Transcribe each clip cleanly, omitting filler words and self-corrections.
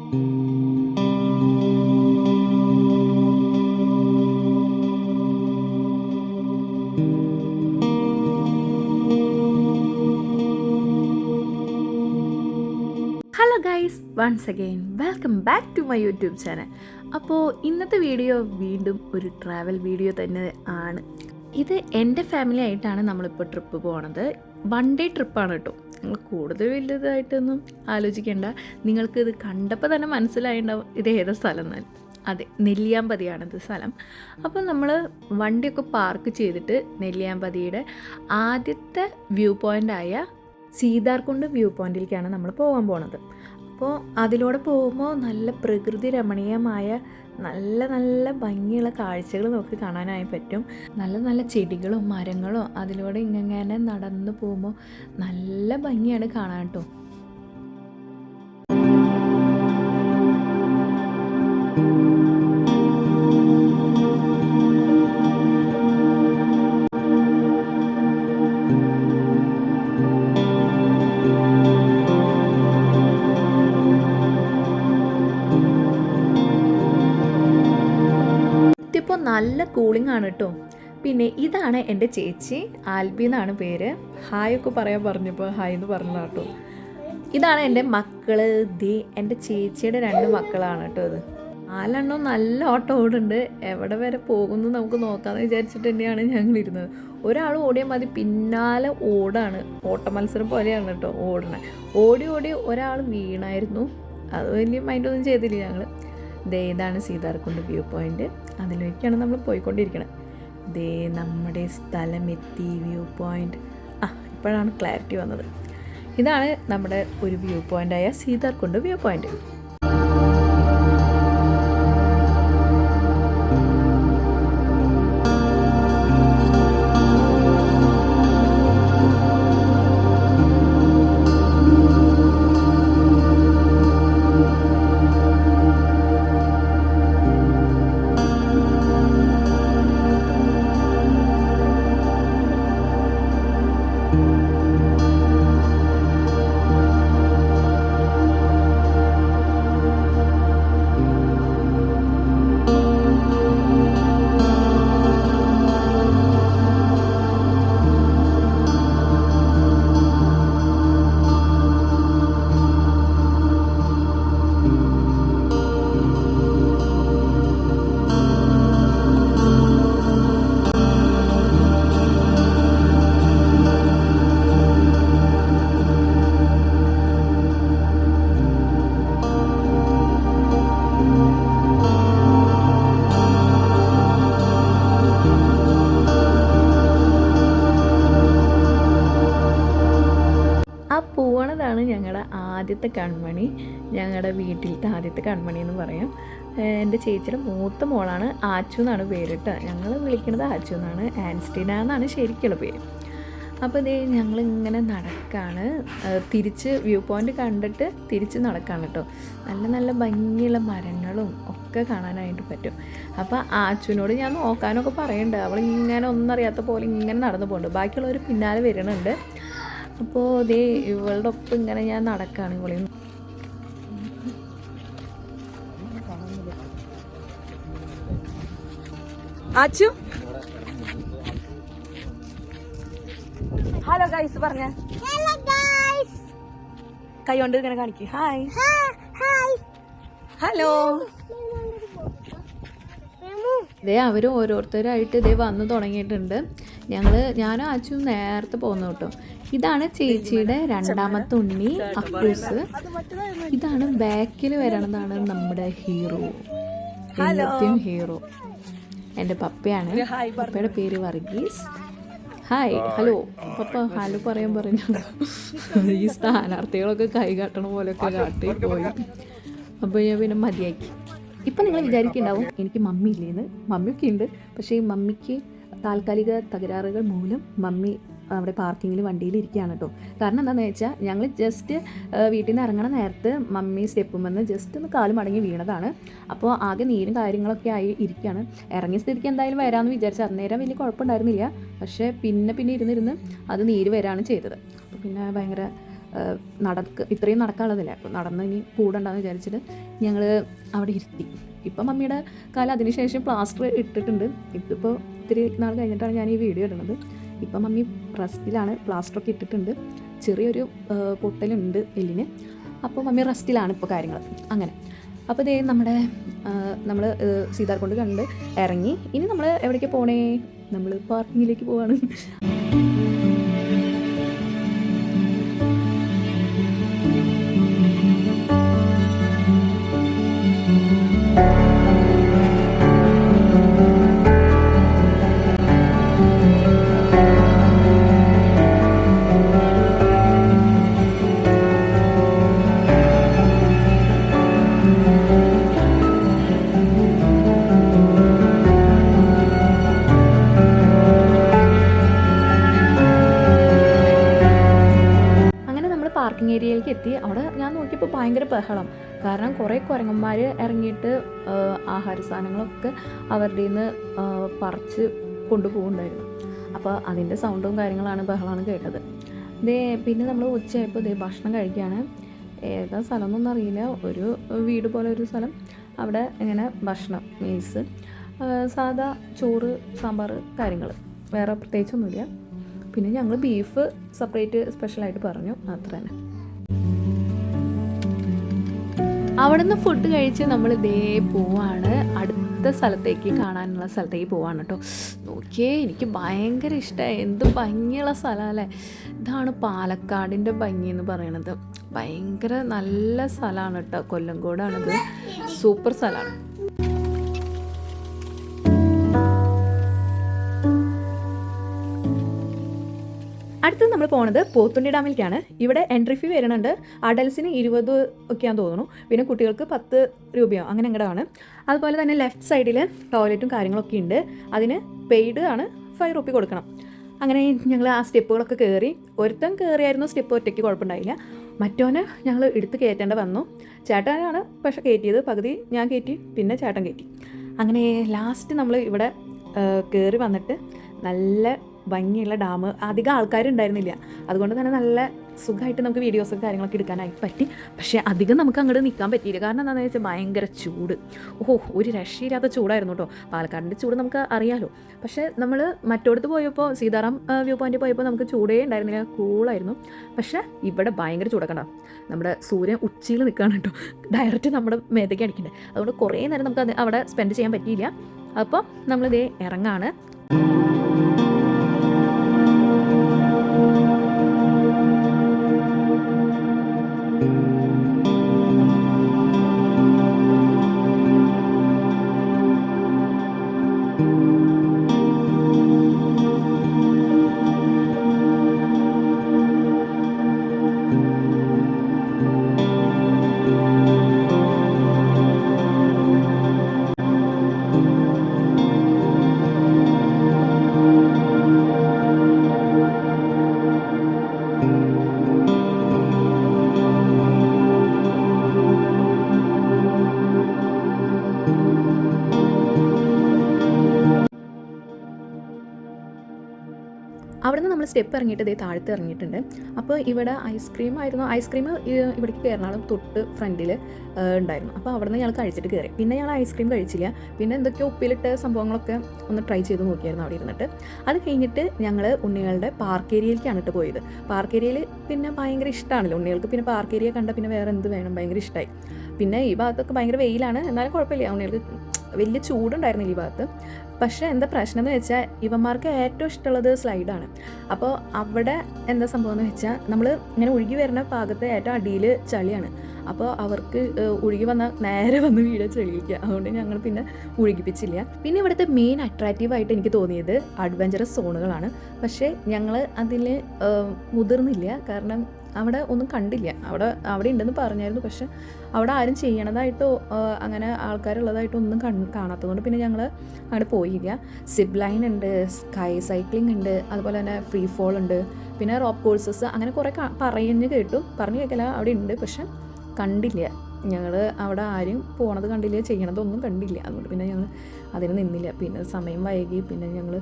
Hello guys, once again welcome back to my YouTube channel. അപ്പോൾ ഇന്നത്തെ video വീണ്ടും ഒരു ട്രാവൽ വീഡിയോ തന്നെ ആണ്. ഇത് എൻ്റെ ഫാമിലി ആയിട്ടാണ് നമ്മളിപ്പോൾ ട്രിപ്പ് പോകണത്. 1 ഡേ ട്രിപ്പാണ് കേട്ടോ. നിങ്ങൾ കൂടുതൽ വലുതായിട്ടൊന്നും ആലോചിക്കേണ്ട. നിങ്ങൾക്ക് ഇത് കണ്ടപ്പോൾ തന്നെ മനസ്സിലായിട്ടുണ്ടാവും ഇത് ഏതാ സ്ഥലം എന്നാൽ. അതെ, നെല്ലിയാമ്പതിയാണിത് സ്ഥലം. അപ്പോൾ നമ്മൾ വണ്ടിയൊക്കെ പാർക്ക് ചെയ്തിട്ട് നെല്ലിയാമ്പതിയുടെ ആദ്യത്തെ വ്യൂ പോയിൻ്റായ സീതാർകുണ്ട് വ്യൂ പോയിൻറ്റിലേക്കാണ് നമ്മൾ പോകാൻ പോണത്. അപ്പോൾ അതിലൂടെ പോകുമ്പോൾ നല്ല പ്രകൃതി രമണീയമായ നല്ല നല്ല ഭംഗിയുള്ള കാഴ്ചകൾ നമുക്ക് കാണാനായി പറ്റും. നല്ല നല്ല ചെടികളും മരങ്ങളും അതിലൂടെ ഇങ്ങനെ നടന്നു പോകുമ്പോൾ നല്ല ഭംഗിയാണ് കാണാൻ കേട്ടോ. ഇപ്പോൾ നല്ല കൂളിംഗ് ആണ് കേട്ടോ. പിന്നെ ഇതാണ് എൻ്റെ ചേച്ചി, ആൽബി എന്നാണ് പേര്. ഹായ് ഒക്കെ പറയാൻ പറഞ്ഞപ്പോൾ ഹായ് എന്ന് പറഞ്ഞതാണ് കേട്ടോ. ഇതാണ് എൻ്റെ മക്കൾ. എൻ്റെ ചേച്ചിയുടെ 2 മക്കളാണ് കേട്ടോ. ഇത് 4 നല്ല ഓട്ടം ഓടുന്നുണ്ട്. എവിടെ വരെ പോകുന്നു നമുക്ക് നോക്കാമെന്ന് വിചാരിച്ചിട്ട് തന്നെയാണ് ഞങ്ങളിരുന്നത്. ഒരാൾ ഓടിയാൽ മതി, പിന്നാലെ ഓടാണ്. ഓട്ട മത്സരം പോലെയാണ് കേട്ടോ ഓടണേ. ഓടി ഓടി ഒരാൾ വീണായിരുന്നു. അത് വലിയ മൈൻഡൊന്നും ചെയ്തില്ല ഞങ്ങൾ. ഇതാണ് സീതാർകുണ്ട് വ്യൂ പോയിൻ്റ്. അതിലേക്കാണ് നമ്മൾ പോയിക്കൊണ്ടിരിക്കുന്നത്. നമ്മുടെ സ്ഥലമെത്തി വ്യൂ പോയിൻ്റ്. ഇപ്പോഴാണ് ക്ലാരിറ്റി വന്നത്. ഇതാണ് നമ്മുടെ ഒരു വ്യൂ പോയിൻ്റായ സീതാർകുണ്ട് വ്യൂ പോയിൻ്റ്. പോകണതാണ് ഞങ്ങളുടെ ആദ്യത്തെ കൺമണി, ഞങ്ങളുടെ വീട്ടിലത്തെ ആദ്യത്തെ കൺമണി എന്ന് പറയാം. എൻ്റെ ചേച്ചിയുടെ മൂത്ത മോളാണ്. ആച്ചു എന്നാണ് പേരിട്ട്. ഞങ്ങൾ വിളിക്കുന്നത് ആച്ചു എന്നാണ്. ആൻസ്റ്റീന എന്നാണ് ശരിക്കുള്ള പേര്. അപ്പോൾ ഞങ്ങളിങ്ങനെ നടക്കാണ്. തിരിച്ച് വ്യൂ പോയിൻ്റ് കണ്ടിട്ട് തിരിച്ച് നടക്കാണ് കേട്ടോ. നല്ല നല്ല ഭംഗിയുള്ള മരങ്ങളും ഒക്കെ കാണാനായിട്ട് പറ്റും. അപ്പോൾ ആച്ചുവിനോട് ഞാൻ നോക്കാനൊക്കെ പറയുന്നുണ്ട്. അവളിങ്ങനെ ഒന്നും അറിയാത്ത പോലെ ഇങ്ങനെ നടന്നു പോകുന്നുണ്ട്. ബാക്കിയുള്ളവർ പിന്നാലെ വരുന്നുണ്ട്. അപ്പോൾ ഇവളുടെ ഒപ്പം ഇങ്ങനെ ഞാൻ നടക്കുകയാണ്. ഇവളെയും ആച്ചു ഹലോ ഗൈസ് പറഞ്ഞ കൈ കൊണ്ട് ഇങ്ങനെ കാണിക്കും. Hi hello. അവർ ഓരോരുത്തരായിട്ട് വന്നു തുടങ്ങിയിട്ടുണ്ട്. ഞാനും ആച്ചും നേരത്തെ പോകുന്നു കേട്ടോ. ഇതാണ് ചേച്ചിയുടെ 2ാമത്തെ ഉണ്ണി അക്കൂസ്. ഇതാണ് ബാക്കിൽ വരണതാണ് നമ്മുടെ ഹീറോ, എന്നത്തെയും ഹീറോ എൻ്റെ പപ്പയാണ്. പപ്പയുടെ പേര് വർഗീസ്. ഹായ് ഹലോ പപ്പ. ഹലോ പറഞ്ഞു. ഈ സ്ഥാനാർത്ഥികളൊക്കെ കൈ കാട്ടണ പോലെയൊക്കെ കാട്ടി പോയി. അപ്പോൾ ഞാൻ പിന്നെ മതിയാക്കി. ഇപ്പം നിങ്ങൾ വിചാരിക്കുന്നുണ്ടാവും എനിക്ക് മമ്മി ഇല്ലേന്ന്. മമ്മിയൊക്കെ ഉണ്ട്. പക്ഷേ ഈ മമ്മിക്ക് താൽക്കാലിക തകരാറുകൾ മൂലം മമ്മി അവിടെ പാർക്കിങ്ങിൽ വണ്ടിയിൽ ഇരിക്കുകയാണ് കേട്ടോ. കാരണം എന്താണെന്ന് വെച്ചാൽ ഞങ്ങൾ ജസ്റ്റ് വീട്ടിൽ നിന്ന് ഇറങ്ങണ നേരത്ത് മമ്മി സ്റ്റെപ്പും വന്ന് ജസ്റ്റ് ഒന്ന് കാല് മടങ്ങി വീണതാണ്. അപ്പോൾ ആകെ നീരും കാര്യങ്ങളൊക്കെ ആയി ഇരിക്കുകയാണ്. ഇറങ്ങിയ സ്ഥിതിക്ക് എന്തായാലും വരാമെന്ന് വിചാരിച്ചാൽ അന്നേരം വലിയ കുഴപ്പമുണ്ടായിരുന്നില്ല. പക്ഷേ പിന്നെ ഇരുന്നിരുന്ന് അത് നീര് വരാണ് ചെയ്തത്. അപ്പോൾ പിന്നെ ഭയങ്കര ഇത്രയും നടക്കാനുള്ളതില്ല. അപ്പോൾ നടന്ന് ഇനി കൂടണ്ടെന്ന് വിചാരിച്ചിട്ട് ഞങ്ങൾ അവിടെ ഇരുത്തി. ഇപ്പം മമ്മിയുടെ കാലം അതിനുശേഷം പ്ലാസ്റ്റർ ഇട്ടിട്ടുണ്ട്. ഇതിപ്പോൾ ഇത്തിരി നാൾ കഴിഞ്ഞിട്ടാണ് ഞാൻ ഈ വീഡിയോ ഇടുന്നത്. ഇപ്പം മമ്മി റെസ്റ്റിലാണ്, പ്ലാസ്റ്ററൊക്കെ ഇട്ടിട്ടുണ്ട്. ചെറിയൊരു പൊട്ടലുണ്ട് എല്ലിന്. അപ്പോൾ മമ്മി റെസ്റ്റിലാണ് ഇപ്പോൾ കാര്യങ്ങൾ. അങ്ങനെ അപ്പോൾ ഇതേ നമ്മൾ സീതാർകുണ്ട് കണ്ട് ഇറങ്ങി. ഇനി നമ്മൾ എവിടേക്ക് പോണേ? നമ്മൾ പാർക്കിങ്ങിലേക്ക് പോവാണ്. പാർക്കിംഗ് ഏരിയയിലേക്ക് എത്തി. അവിടെ ഞാൻ നോക്കിയപ്പോൾ ഭയങ്കര ബഹളം. കാരണം കുറേ കുരങ്ങന്മാർ ഇറങ്ങിയിട്ട് ആഹാര സാധനങ്ങളൊക്കെ അവരുടെ നിന്ന് പറിച്ച് കൊണ്ടുപോകുന്നുണ്ടായിരുന്നു. അപ്പോൾ അതിൻ്റെ സൗണ്ടും ബഹളമാണ് കേട്ടത്. പിന്നെ നമ്മൾ ഉച്ചയായപ്പോൾ ഭക്ഷണം കഴിക്കുകയാണ്. ഏതാ സ്ഥലം എന്നൊന്നും അറിയില്ല. ഒരു വീട് പോലെ ഒരു സ്ഥലം. അവിടെ ഇങ്ങനെ ഭക്ഷണം മീൽസ്, സാധാ ചോറ്, സാമ്പാർ, വേറെ പ്രത്യേകിച്ചൊന്നുമില്ല. പിന്നെ ഞങ്ങൾ ബീഫ് സെപ്പറേറ്റ് സ്പെഷ്യലായിട്ട് പറഞ്ഞു, അത്ര തന്നെ. അവിടെ നിന്ന് ഫുഡ് കഴിച്ച് നമ്മൾ പോവാണ്. അടുത്ത കാണാനുള്ള സ്ഥലത്തേക്ക് പോവാണ് കേട്ടോ. നോക്കിയേ, എനിക്ക് ഭയങ്കര ഇഷ്ടമായി. എന്ത് ഭംഗിയുള്ള സ്ഥലമല്ലേ. ഇതാണ് പാലക്കാടിൻ്റെ ഭംഗി എന്ന് പറയണത്. ഭയങ്കര നല്ല സ്ഥലമാണ് കേട്ടോ. കൊല്ലങ്കോടാണിത്. സൂപ്പർ സ്ഥലമാണ്. അടുത്ത് നമ്മൾ പോകുന്നത് പോത്തുണ്ടി ഡാമിലേക്കാണ്. ഇവിടെ എൻട്രി ഫീ വരുന്നുണ്ട്. അഡൽസിന് 20 ഒക്കെയാണെന്ന് തോന്നുന്നു. പിന്നെ കുട്ടികൾക്ക് 10 രൂപയോ അങ്ങനെ എങ്ങനെയാണ്. അതുപോലെ തന്നെ ലെഫ്റ്റ് സൈഡിൽ ടോയ്ലറ്റും കാര്യങ്ങളൊക്കെ ഉണ്ട്. അതിന് പെയ്ഡ് ആണ്, 5 രൂപ കൊടുക്കണം. അങ്ങനെ ഞങ്ങൾ ആ സ്റ്റെപ്പുകളൊക്കെ കയറി. ഒരുത്തൻ കയറിയായിരുന്നു സ്റ്റെപ്പ്, ഒറ്റയ്ക്ക് കുഴപ്പമുണ്ടായില്ല. മറ്റോനെ ഞങ്ങൾ എടുത്ത് കയറ്റേണ്ട വന്നു. ചേട്ടനാണ് പക്ഷേ കയറ്റിയത്. പകുതി ഞാൻ കയറ്റി, പിന്നെ ചേട്ടൻ കയറ്റി. അങ്ങനെ ലാസ്റ്റ് നമ്മൾ ഇവിടെ കയറി വന്നിട്ട് നല്ല ഭംഗിയുള്ള ഡാം. അധികം ആൾക്കാരുണ്ടായിരുന്നില്ല. അതുകൊണ്ട് തന്നെ നല്ല സുഖമായിട്ട് നമുക്ക് വീഡിയോസും കാര്യങ്ങളൊക്കെ എടുക്കാനായിട്ട് പറ്റി. പക്ഷേ അധികം നമുക്ക് അങ്ങോട്ട് നിൽക്കാൻ പറ്റിയില്ല. കാരണം എന്താണെന്ന് വെച്ചാൽ ഭയങ്കര ചൂട്. ഒരു രക്ഷയില്ലാത്ത ചൂടായിരുന്നു കേട്ടോ. പാലക്കാടിൻ്റെ ചൂട് നമുക്ക് അറിയാമല്ലോ. പക്ഷേ നമ്മൾ മറ്റോടത്ത് പോയപ്പോൾ, സീതാറാം വ്യൂ പോയിന്റ് പോയപ്പോൾ നമുക്ക് ചൂടേ ഉണ്ടായിരുന്നില്ല, കൂളായിരുന്നു. പക്ഷേ ഇവിടെ ഭയങ്കര ചൂടൊക്കെ ഉണ്ടാവും. നമ്മുടെ സൂര്യൻ ഉച്ചയിൽ നിൽക്കുകയാണ് കേട്ടോ. ഡയറക്റ്റ് നമ്മുടെ മേത്തേക്ക് അടിക്കണ്ടേ. അതുകൊണ്ട് കുറേ നേരം നമുക്ക് അവിടെ സ്പെൻഡ് ചെയ്യാൻ പറ്റിയില്ല. അപ്പോൾ നമ്മളിതേ ഇറങ്ങാണ്. അവിടെ നിന്ന് നമ്മൾ സ്റ്റെപ്പ് ഇറങ്ങിയിട്ട് താഴത്ത് ഇറങ്ങിയിട്ടുണ്ട്. അപ്പോൾ ഇവിടെ ഐസ്ക്രീം ഇവിടേക്ക് കയറണം തൊട്ട് ഫ്രണ്ടിൽ ഉണ്ടായിരുന്നു. അപ്പോൾ അവിടെ നിന്ന് ഞങ്ങൾ കഴിച്ചിട്ട് കയറി. പിന്നെ ഞങ്ങൾ ഐസ്ക്രീം കഴിച്ചില്ല. പിന്നെ എന്തൊക്കെയോ ഉപ്പിലിട്ട് സംഭവങ്ങളൊക്കെ ഒന്ന് ട്രൈ ചെയ്ത് നോക്കിയായിരുന്നു അവിടെ ഇരുന്നിട്ട്. അത് കഴിഞ്ഞിട്ട് ഞങ്ങൾ ഉണ്ണികളുടെ പാർക്ക് ഏരിയയിലേക്കാണ് പോയത്. പാർക്ക് ഏരിയയിൽ പിന്നെ ഭയങ്കര ഇഷ്ടമാണല്ലോ ഉണ്ണികൾക്ക്. പിന്നെ പാർക്ക് ഏരിയ കണ്ട പിന്നെ വേറെ എന്ത് വേണം, ഭയങ്കര ഇഷ്ടമായി. പിന്നെ ഈ ഭാഗത്തൊക്കെ ഭയങ്കര വെയിലാണ്, എന്നാലും കുഴപ്പമില്ല. ഉണ്ണികൾക്ക് വലിയ ചൂടുണ്ടായിരുന്നില്ല ഈ ഭാഗത്ത്. പക്ഷേ എന്താ പ്രശ്നം എന്ന് വെച്ചാൽ ഇവന്മാർക്ക് ഏറ്റവും ഇഷ്ടമുള്ളത് സ്ലൈഡാണ്. അപ്പോൾ അവിടെ എന്താ സംഭവം എന്ന് വെച്ചാൽ നമ്മൾ ഇങ്ങനെ ഒഴുകി വരുന്ന ഭാഗത്ത് ഏറ്റവും അടിയിൽ ചളിയാണ്. അപ്പോൾ അവർക്ക് ഒഴുകി വന്നാൽ നേരെ വന്ന് വീട് ചെളിയിക്കുക. അതുകൊണ്ട് ഞങ്ങൾ പിന്നെ ഒഴുകിപ്പിച്ചില്ല. പിന്നെ ഇവിടുത്തെ മെയിൻ അട്രാക്റ്റീവായിട്ട് എനിക്ക് തോന്നിയത് അഡ്വഞ്ചറസ് സോണുകളാണ്. പക്ഷേ ഞങ്ങൾ അതിൽ മുതിർന്നില്ല. കാരണം അവിടെ ഒന്നും കണ്ടില്ല. അവിടെ ഉണ്ടെന്ന് പറഞ്ഞായിരുന്നു. പക്ഷെ അവിടെ ആരും ചെയ്യണതായിട്ടോ അങ്ങനെ ആൾക്കാരുള്ളതായിട്ടോ ഒന്നും കാണാത്തതുകൊണ്ട് പിന്നെ ഞങ്ങൾ അവിടെ പോയില്ല. സിപ്പ് ലൈൻ ഉണ്ട്, സ്കൈ സൈക്ലിംഗ് ഉണ്ട്, അതുപോലെ തന്നെ ഫ്രീ ഫോൾ ഉണ്ട്, പിന്നെ റോപ്പ് കോഴ്സസ്, അങ്ങനെ കുറേ പറഞ്ഞു കേൾക്കില്ല അവിടെ ഉണ്ട്. പക്ഷെ കണ്ടില്ല. ഞങ്ങൾ അവിടെ ആരും പോണത് കണ്ടില്ല, ചെയ്യണതൊന്നും കണ്ടില്ല. അതുകൊണ്ട് പിന്നെ ഞങ്ങൾ അതിന് നിന്നില്ല. പിന്നെ സമയം വൈകി. പിന്നെ ഞങ്ങൾ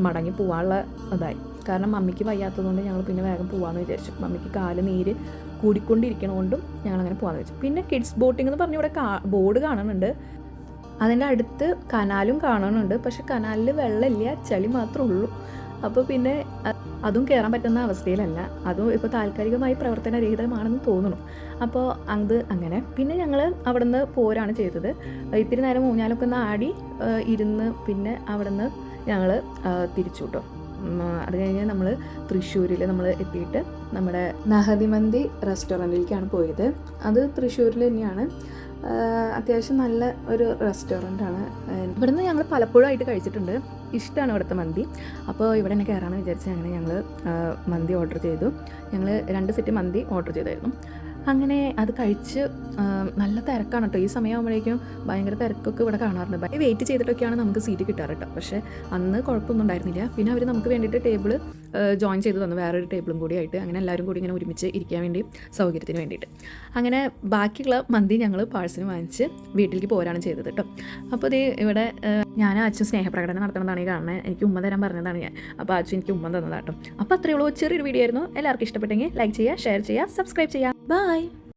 മടങ്ങി പോകാനുള്ള ഇതായി. കാരണം മമ്മിക്ക് വയ്യാത്തതുകൊണ്ട് ഞങ്ങൾ പിന്നെ വേഗം പോകാമെന്ന് വിചാരിച്ചു. മമ്മിക്ക് കാല് നീര് കൂടിക്കൊണ്ടിരിക്കണതുകൊണ്ടും ഞങ്ങളങ്ങനെ പോകാമെന്ന് വെച്ചു. പിന്നെ കിഡ്സ് ബോട്ടിംഗ് എന്ന് പറഞ്ഞ് ഇവിടെ ബോർഡ് കാണുന്നുണ്ട്. അതിൻ്റെ അടുത്ത് കനാലും കാണുന്നുണ്ട്. പക്ഷെ കനാലിൽ വെള്ളമില്ല, ചളി മാത്രമേ ഉള്ളൂ. അപ്പോൾ പിന്നെ അതും കയറാൻ പറ്റുന്ന അവസ്ഥയിലല്ല. അതും ഇപ്പോൾ താൽക്കാലികമായി പ്രവർത്തനരഹിതമാണെന്ന് തോന്നുന്നു. അപ്പോൾ അത് അങ്ങനെ പിന്നെ ഞങ്ങൾ അവിടെ നിന്ന് പോരാണ് ചെയ്തത്. ഇത്തിരി നേരം ഊഞ്ഞാലൊക്കെ ഒന്ന് ആടി ഇരുന്ന് പിന്നെ അവിടെ നിന്ന് ഞങ്ങൾ തിരിച്ചു കിട്ടും. അത് കഴിഞ്ഞ് നമ്മൾ തൃശ്ശൂരിൽ നമ്മൾ എത്തിയിട്ട് നമ്മുടെ നഹദിമന്തി റെസ്റ്റോറൻറ്റിലേക്കാണ് പോയത്. അത് തൃശ്ശൂരിൽ തന്നെയാണ്. അത്യാവശ്യം നല്ല ഒരു റെസ്റ്റോറൻ്റാണ്. ഇവിടുന്ന് ഞങ്ങൾ പലപ്പോഴായിട്ട് കഴിച്ചിട്ടുണ്ട്. ഇഷ്ടമാണ് ഇവിടുത്തെ മന്തി. അപ്പോൾ ഇവിടെ തന്നെ കയറാമെന്ന് വിചാരിച്ച് അങ്ങനെ ഞങ്ങൾ മന്തി ഓർഡർ ചെയ്തു. ഞങ്ങൾ 2 സെറ്റ് മന്തി ഓർഡർ ചെയ്തായിരുന്നു. അങ്ങനെ അത് കഴിച്ച് നല്ല തിരക്കാണ് കേട്ടോ. ഈ സമയമാകുമ്പോഴേക്കും ഭയങ്കര തിരക്കൊക്കെ ഇവിടെ കാണാറുണ്ട്. വെയിറ്റ് ചെയ്തിട്ടൊക്കെയാണ് നമുക്ക് സീറ്റ് കിട്ടാറ് കേട്ടോ. പക്ഷേ അന്ന് കുഴപ്പമൊന്നും ഉണ്ടായിരുന്നില്ല. പിന്നെ അവർ നമുക്ക് വേണ്ടിയിട്ട് ടേബിൾ ജോയിൻ ചെയ്ത് തന്നു, വേറൊരു ടേബിളും കൂടി ആയിട്ട്. അങ്ങനെ എല്ലാവരും കൂടി ഇങ്ങനെ ഒരുമിച്ച് ഇരിക്കാൻ വേണ്ടി സൗകര്യത്തിന് വേണ്ടിയിട്ട്. അങ്ങനെ ബാക്കിയുള്ള മന്തി ഞങ്ങൾ പാഴ്സൽ വാങ്ങിച്ച് വീട്ടിലേക്ക് പോരാണ് ചെയ്തത് കേട്ടോ. അപ്പോൾ ഇത് ഇവിടെ ഞാൻ അച്ഛൻ സ്നേഹപ്രകടനം നടത്തണമെന്നാണ് ഈ കാണുന്നത്. എനിക്ക് ഉമ്മ തരാൻ പറഞ്ഞതാണ് ഞാൻ. അപ്പോൾ അച്ഛൻ എനിക്ക് ഉമ്മ തന്നതാട്ടോ. അപ്പോൾ അത്രയേ ഉള്ളൂ. ചെറിയൊരു വീഡിയോ ആയിരുന്നു. എല്ലാവർക്കും ഇഷ്ടപ്പെട്ടെങ്കിൽ ലൈക്ക് ചെയ്യുക, ഷെയർ ചെയ്യുക, സബ്സ്ക്രൈബ് ചെയ്യുക. ബൈ.